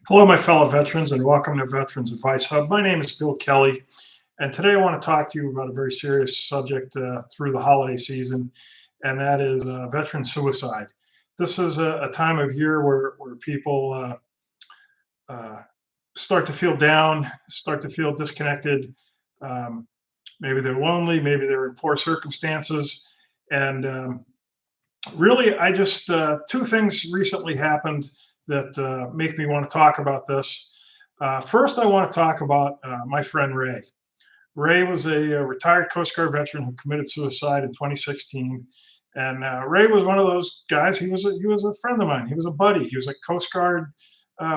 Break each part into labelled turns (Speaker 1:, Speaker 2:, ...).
Speaker 1: Hello, my fellow veterans, and welcome to Veterans Advice Hub. My name is Bill Kelly, and today I want to talk to you about a very serious subject through the holiday season, and that is veteran suicide. This is a time of year where people uh, start to feel down, start to feel disconnected. Um, Maybe they're lonely, maybe they're in poor circumstances. And really, I just, two things recently happened that make me want to talk about this. First, I want to talk about my friend Ray. Ray was a retired Coast Guard veteran who committed suicide in 2016. And Ray was one of those guys. He was a friend of mine. He was a buddy. He was a Coast Guard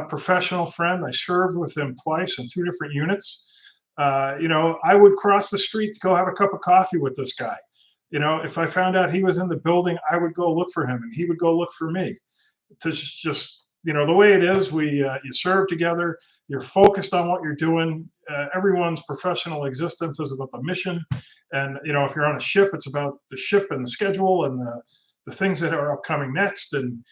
Speaker 1: professional friend. I served with him twice in two different units. I would cross the street to go have a cup of coffee with this guy. If I found out he was in the building, I would go look for him, and he would go look for me. To just the way it is, you serve together. You're focused on what you're doing. Everyone's professional existence is about the mission, and if you're on a ship, it's about the ship and the schedule and the things that are upcoming next, and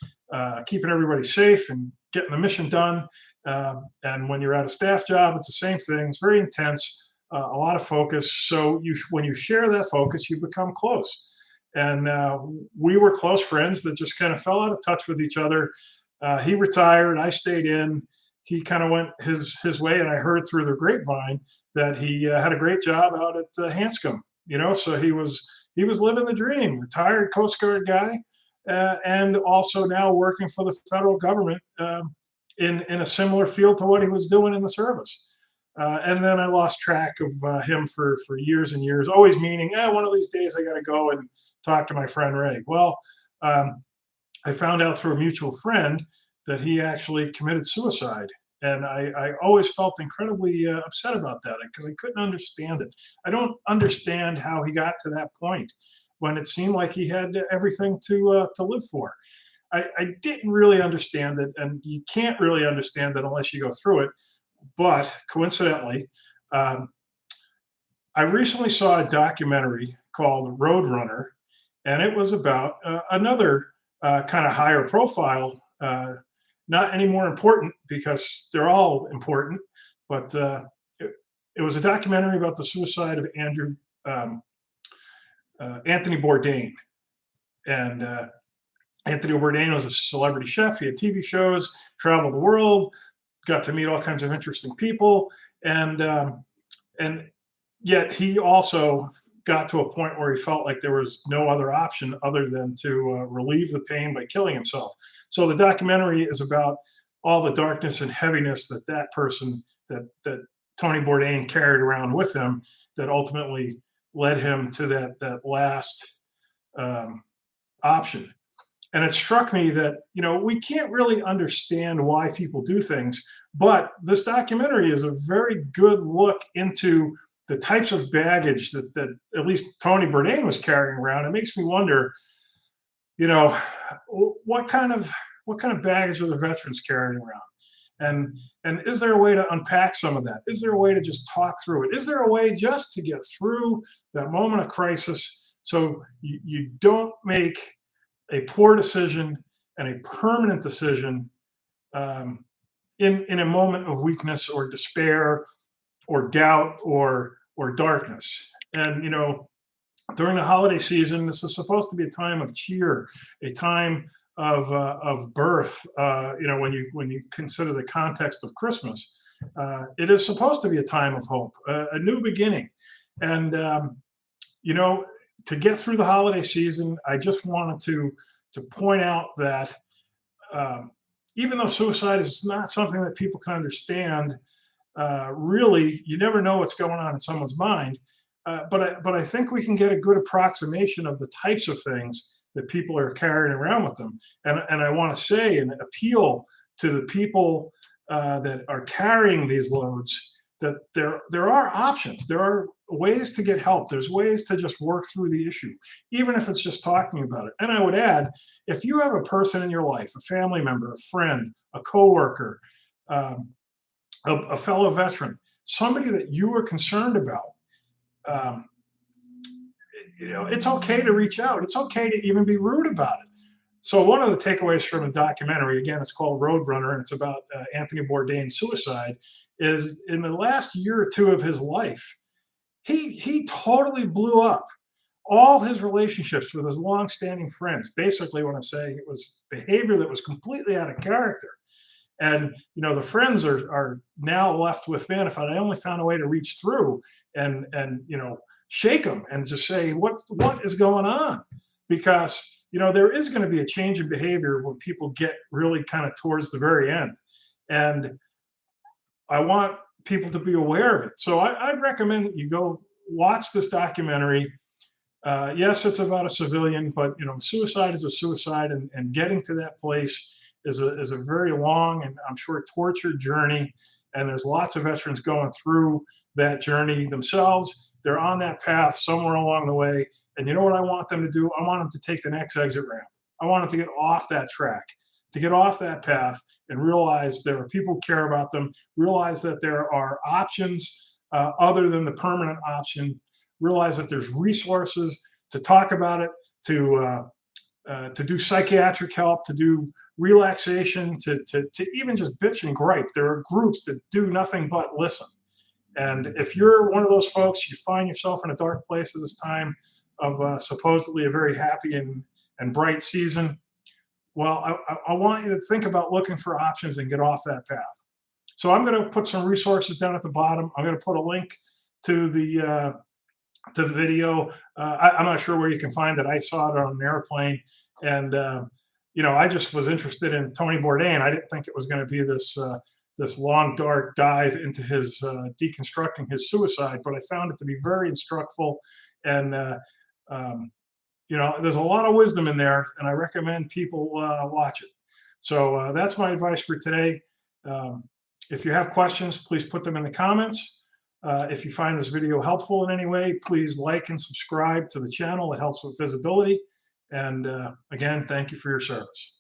Speaker 1: keeping everybody safe and getting the mission done. And when you're at a staff job, it's the same thing. It's very intense, a lot of focus. So when you share that focus, you become close. And we were close friends that just kind of fell out of touch with each other. He retired, I stayed in. He kind of went his way, and I heard through the grapevine that he had a great job out at Hanscom. So he was living the dream, retired Coast Guard guy, and also now working for the federal government in a similar field to what he was doing in the service. And then I lost track of him for years and years, always meaning, one of these days I got to go and talk to my friend Ray. Well, I found out through a mutual friend that he actually committed suicide. And I always felt incredibly upset about that because I couldn't understand it. I don't understand how he got to that point when it seemed like he had everything to live for. I didn't really understand it, and you can't really understand it unless you go through it. But coincidentally, I recently saw a documentary called Roadrunner, and it was about another kind of higher profile, not any more important because they're all important, but it was a documentary about the suicide of Anthony Bourdain. And Anthony Bourdain was a celebrity chef. He had TV shows, traveled the world, got to meet all kinds of interesting people, and yet he also got to a point where he felt like there was no other option other than to relieve the pain by killing himself. So the documentary is about all the darkness and heaviness that person, that Tony Bourdain carried around with him, that ultimately led him to that last option. And it struck me that, we can't really understand why people do things, but this documentary is a very good look into the types of baggage that at least Tony Bourdain was carrying around. It makes me wonder, what kind of baggage are the veterans carrying around? And is there a way to unpack some of that? Is there a way to just talk through it? Is there a way just to get through that moment of crisis so you don't make a poor decision and a permanent decision in a moment of weakness or despair or doubt or darkness? And during the holiday season, this is supposed to be a time of cheer, a time of birth. When you consider the context of Christmas, it is supposed to be a time of hope, a new beginning. And to get through the holiday season, I just wanted to point out that even though suicide is not something that people can understand, really, you never know what's going on in someone's mind. But I think we can get a good approximation of the types of things that people are carrying around with them. And I want to say and appeal to the people that are carrying these loads that there are options. There are ways to get help. There's ways to just work through the issue, even if it's just talking about it. And I would add, if you have a person in your life, a family member, a friend, a coworker, a fellow veteran, somebody that you are concerned about, it's okay to reach out. It's okay to even be rude about it. So one of the takeaways from the documentary, again, it's called Roadrunner, and it's about Anthony Bourdain's suicide, is in the last year or two of his life, he totally blew up all his relationships with his long-standing friends. Basically, what I'm saying, it was behavior that was completely out of character. And the friends are now left with, man, if I only found a way to reach through and shake them and just say, what is going on? Because there is going to be a change in behavior when people get really kind of towards the very end. And I want people to be aware of it. So I'd recommend that you go watch this documentary. Yes, it's about a civilian, but suicide is a suicide, and getting to that place is a very long and I'm sure tortured journey. And there's lots of veterans going through that journey themselves. They're on that path somewhere along the way. And you know what I want them to do? I want them to take the next exit ramp. I want them to get off that track, to get off that path and realize there are people who care about them, realize that there are options other than the permanent option, realize that there's resources to talk about it, to do psychiatric help, to do relaxation, to even just bitch and gripe. There are groups that do nothing but listen. And if you're one of those folks, you find yourself in a dark place at this time of supposedly a very happy and bright season, well, I want you to think about looking for options and get off that path. So I'm going to put some resources down at the bottom. I'm going to put a link to the video. I'm not sure where you can find it. I saw it on an airplane, and I just was interested in Tony Bourdain. I didn't think it was going to be this long, dark dive into his deconstructing his suicide, but I found it to be very instructful. And there's a lot of wisdom in there, and I recommend people watch it. So that's my advice for today. If you have questions, please put them in the comments. If you find this video helpful in any way, please like and subscribe to the channel. It helps with visibility. And again, thank you for your service.